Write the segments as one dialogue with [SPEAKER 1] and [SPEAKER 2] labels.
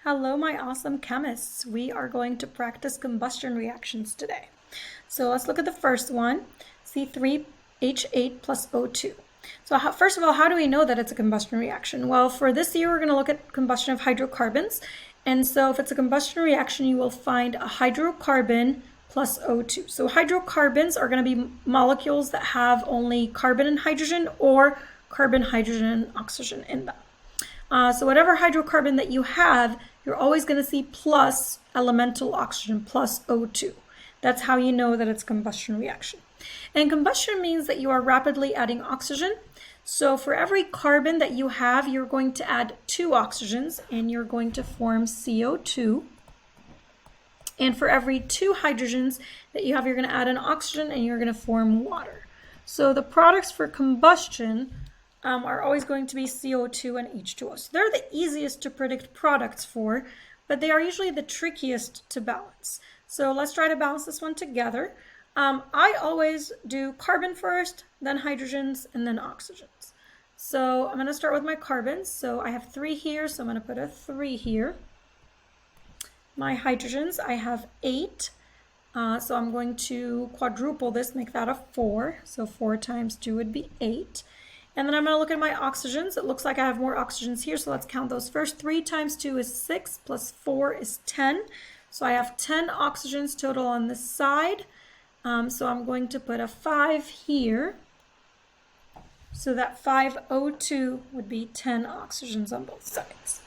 [SPEAKER 1] Hello, my awesome chemists. We are going to practice combustion reactions today. So let's look at the first one, C4h9oh Plus O2. So first of all, how do we know that it's a combustion reaction? Well, for this year, we're going to look at combustion of hydrocarbons. And so if it's a combustion reaction, you will find a hydrocarbon plus O2. So hydrocarbons are going to be molecules that have only carbon and hydrogen or carbon, hydrogen, and oxygen in them. So whatever hydrocarbon that you have, you're always going to see plus elemental oxygen, plus O2. That's how you know that it's combustion reaction. And combustion means that you are rapidly adding oxygen. So for every carbon that you have, you're going to add 2 oxygens, and you're going to form CO2. And for every 2 hydrogens that you have, you're going to add an oxygen, and you're going to form water. So the products for combustion are always going to be CO2 and H2O. So they're the easiest to predict products for, but they are usually the trickiest to balance. So let's try to balance this one together. I always do carbon first, then hydrogens, and then oxygens. So I'm going to start with my carbons. So I have 3 here, so I'm going to put a 3 here. My hydrogens, I have 8. So I'm going to quadruple this, make that a 4. So 4 times 2 would be 8. And then I'm going to look at my oxygens. It looks like I have more oxygens here, so let's count those first. 3 times 2 is 6, plus 4 is 10. So I have 10 oxygens total on this side. So I'm going to put a 5 here. So that 5O2 would be 10 oxygens on both sides.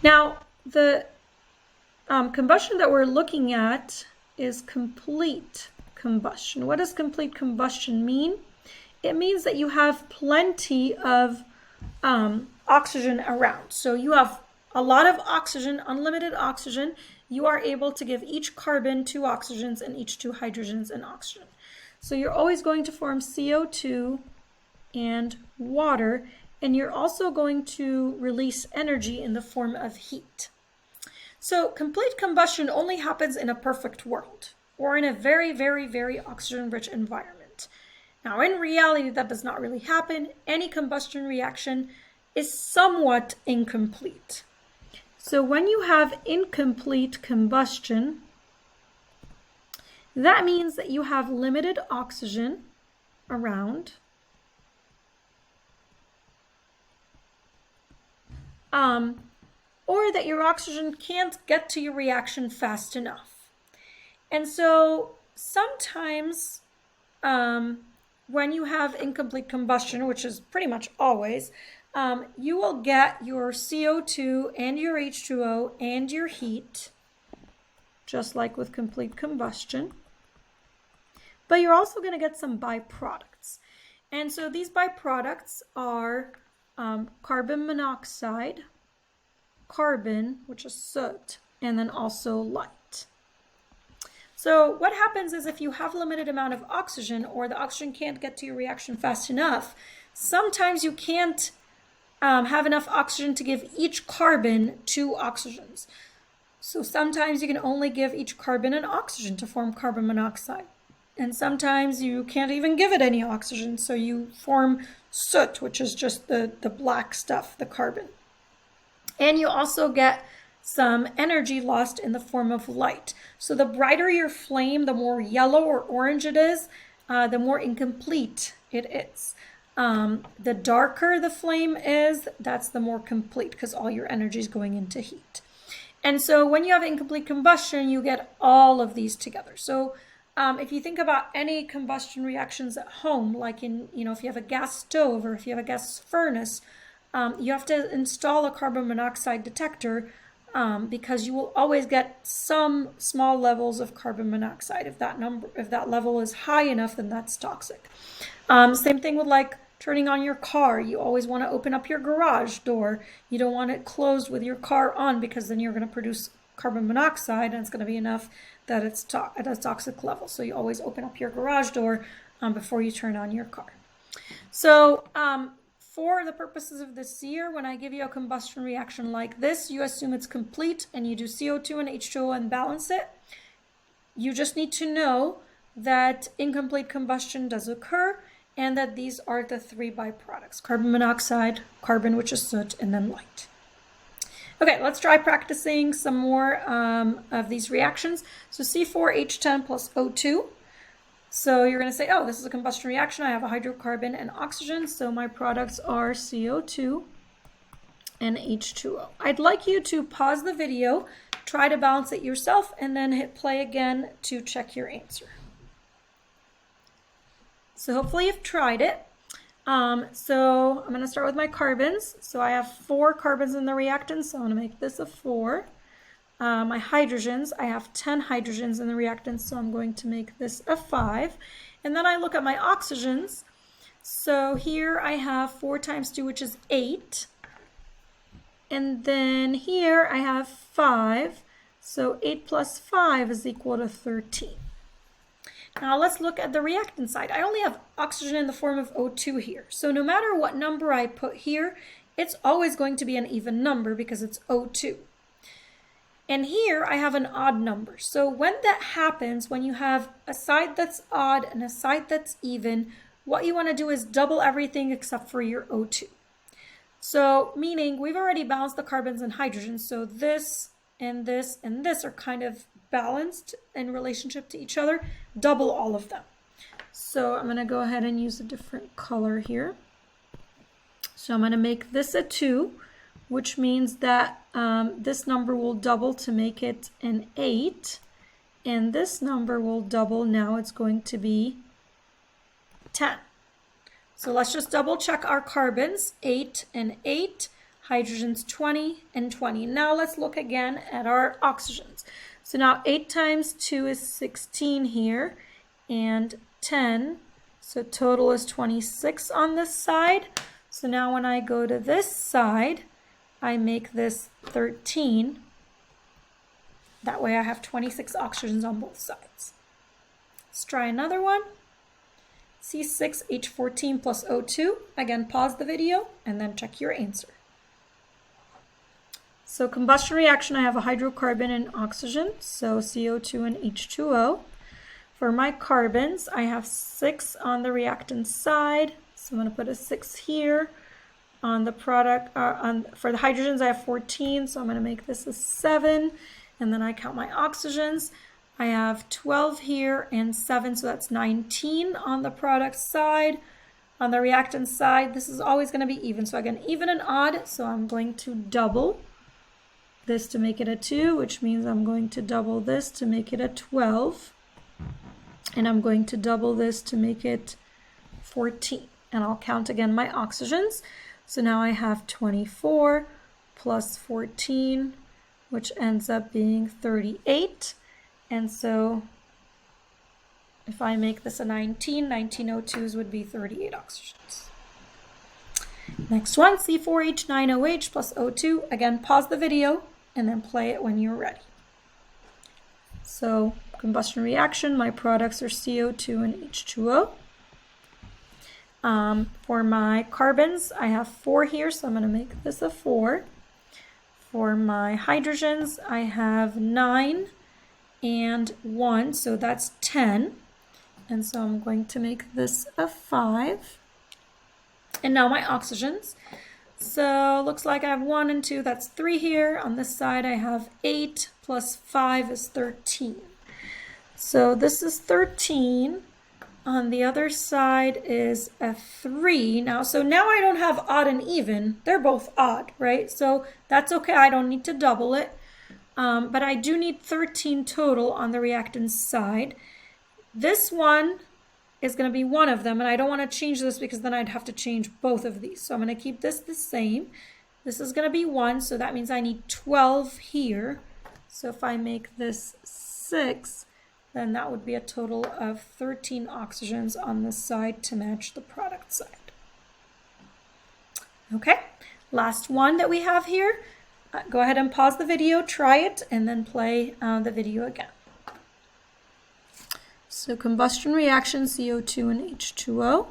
[SPEAKER 1] Now, the combustion that we're looking at is complete combustion. What does complete combustion mean? It means that you have plenty of oxygen around. So you have a lot of oxygen, unlimited oxygen. You are able to give each carbon 2 oxygens and each 2 hydrogens and oxygen. So you're always going to form CO2 and water, and you're also going to release energy in the form of heat. So complete combustion only happens in a perfect world or in a very, very, very oxygen-rich environment. Now, in reality, that does not really happen. Any combustion reaction is somewhat incomplete. So when you have incomplete combustion, that means that you have limited oxygen around, or that your oxygen can't get to your reaction fast enough. And so sometimes when you have incomplete combustion, which is pretty much always, you will get your CO2 and your H2O and your heat, just like with complete combustion. But you're also going to get some byproducts. And so these byproducts are carbon monoxide, carbon, which is soot, and then also light. So what happens is if you have a limited amount of oxygen or the oxygen can't get to your reaction fast enough, sometimes you can't have enough oxygen to give each carbon 2 oxygens. So sometimes you can only give each carbon an oxygen to form carbon monoxide. And sometimes you can't even give it any oxygen, so you form soot, which is just the black stuff, the carbon. And you also get some energy lost in the form of light. So the brighter your flame, the more yellow or orange it is, the more incomplete it is. The darker the flame is, that's the more complete, because all your energy is going into heat. And so when you have incomplete combustion, you get all of these together. So if you think about any combustion reactions at home, like if you have a gas stove or if you have a gas furnace, you have to install a carbon monoxide detector because you will always get some small levels of carbon monoxide. If that level is high enough, then that's toxic. Same thing with like turning on your car. You always want to open up your garage door. You don't want it closed with your car on, because then you're going to produce carbon monoxide, and it's going to be enough that it's at a toxic level. So you always open up your garage door before you turn on your car. So for the purposes of this year, when I give you a combustion reaction like this, you assume it's complete and you do CO2 and H2O and balance it. You just need to know that incomplete combustion does occur and that these are the 3 byproducts: carbon monoxide, carbon, which is soot, and then light. Okay, let's try practicing some more of these reactions. So C4H10 plus O2. So you're going to say, oh, this is a combustion reaction. I have a hydrocarbon and oxygen. So my products are CO2 and H2O. I'd like you to pause the video, try to balance it yourself, and then hit play again to check your answer. So hopefully you've tried it. So I'm going to start with my carbons. So I have 4 carbons in the reactant, so I'm going to make this a 4. My hydrogens, I have 10 hydrogens in the reactant, so I'm going to make this a 5. And then I look at my oxygens. So here I have 4 times 2, which is 8. And then here I have 5. So 8 plus 5 is equal to 13. Now let's look at the reactant side. I only have oxygen in the form of O2 here. So no matter what number I put here, it's always going to be an even number because it's O2. And here I have an odd number. So when that happens, when you have a side that's odd and a side that's even, what you want to do is double everything except for your O2. So meaning we've already balanced the carbons and hydrogens. So this and this and this are kind of balanced in relationship to each other. Double all of them. So I'm going to go ahead and use a different color here. So I'm going to make this a 2, which means that this number will double to make it an 8. And this number will double. Now it's going to be 10. So let's just double check our carbons, 8 and 8, hydrogens 20 and 20. Now let's look again at our oxygens. So now 8 times 2 is 16 here, and 10, so total is 26 on this side. So now when I go to this side, I make this 13. That way I have 26 oxygens on both sides. Let's try another one. C6H14 plus O2. Again, pause the video and then check your answer. So combustion reaction, I have a hydrocarbon and oxygen, so CO2 and H2O. For my carbons, I have 6 on the reactant side, so I'm going to put a 6 here. On the product, for the hydrogens, I have 14, so I'm going to make this a 7. And then I count my oxygens. I have 12 here and 7, so that's 19 on the product side. On the reactant side, this is always going to be even. So again, even and odd, so I'm going to double this to make it a 2, which means I'm going to double this to make it a 12. And I'm going to double this to make it 14. And I'll count again my oxygens. So now I have 24 plus 14, which ends up being 38. And so if I make this a 19, 19 O2s would be 38 oxygens. Next one, C4h9oh plus O2. Again, pause the video and then play it when you're ready. So combustion reaction, my products are CO2 and H2O. For my carbons, I have 4 here, so I'm going to make this a 4. For my hydrogens, I have 9 and 1, so that's 10. And so I'm going to make this a 5. And now my oxygens. So looks like I have 1 and 2, that's 3 here. On this side, I have 8 plus 5 is 13. So this is 13. On the other side is a 3. Now I don't have odd and even. They're both odd, right? So that's okay. I don't need to double it. But I do need 13 total on the reactant side. This one is going to be one of them, and I don't want to change this because then I'd have to change both of these. So I'm going to keep this the same. This is going to be 1, so that means I need 12 here. So if I make this 6, then that would be a total of 13 oxygens on this side to match the product side. Okay, last one that we have here. Go ahead and pause the video, try it, and then play the video again. So combustion reaction, CO2 and H2O.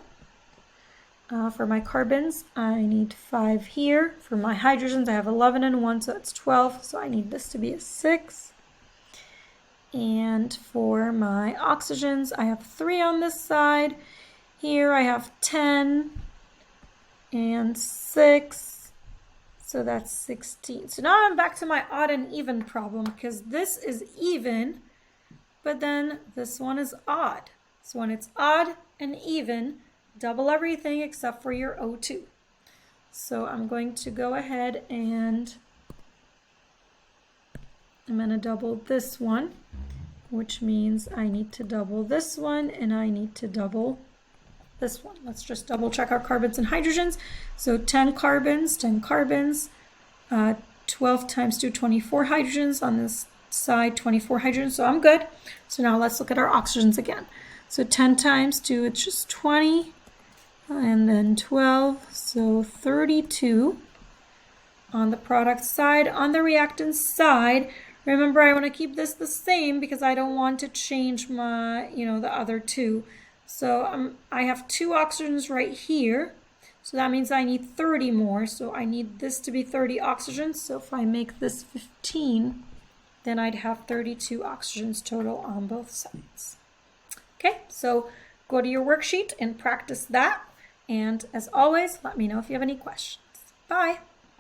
[SPEAKER 1] For my carbons, I need 5 here. For my hydrogens, I have 11 and 1, so that's 12. So I need this to be a 6. And for my oxygens, I have 3 on this side. Here I have 10 and 6. So that's 16. So now I'm back to my odd and even problem because this is even, but then this one is odd. So when it's odd and even, double everything except for your O2. So I'm going to go ahead and I'm going to double this one, which means I need to double this one and I need to double this one. Let's just double check our carbons and hydrogens. So 10 carbons, 12 times 2, 24 hydrogens. On this side, 24 hydrogens, so I'm good. So now let's look at our oxygens again. So 10 times 2, it's just 20, and then 12, so 32 on the product side. On the reactant side, remember I want to keep this the same because I don't want to change my, the other two. So I have 2 oxygens right here. So that means I need 30 more. So I need this to be 30 oxygens. So if I make this 15, then I'd have 32 oxygens total on both sides. Okay, so go to your worksheet and practice that. And as always, let me know if you have any questions. Bye.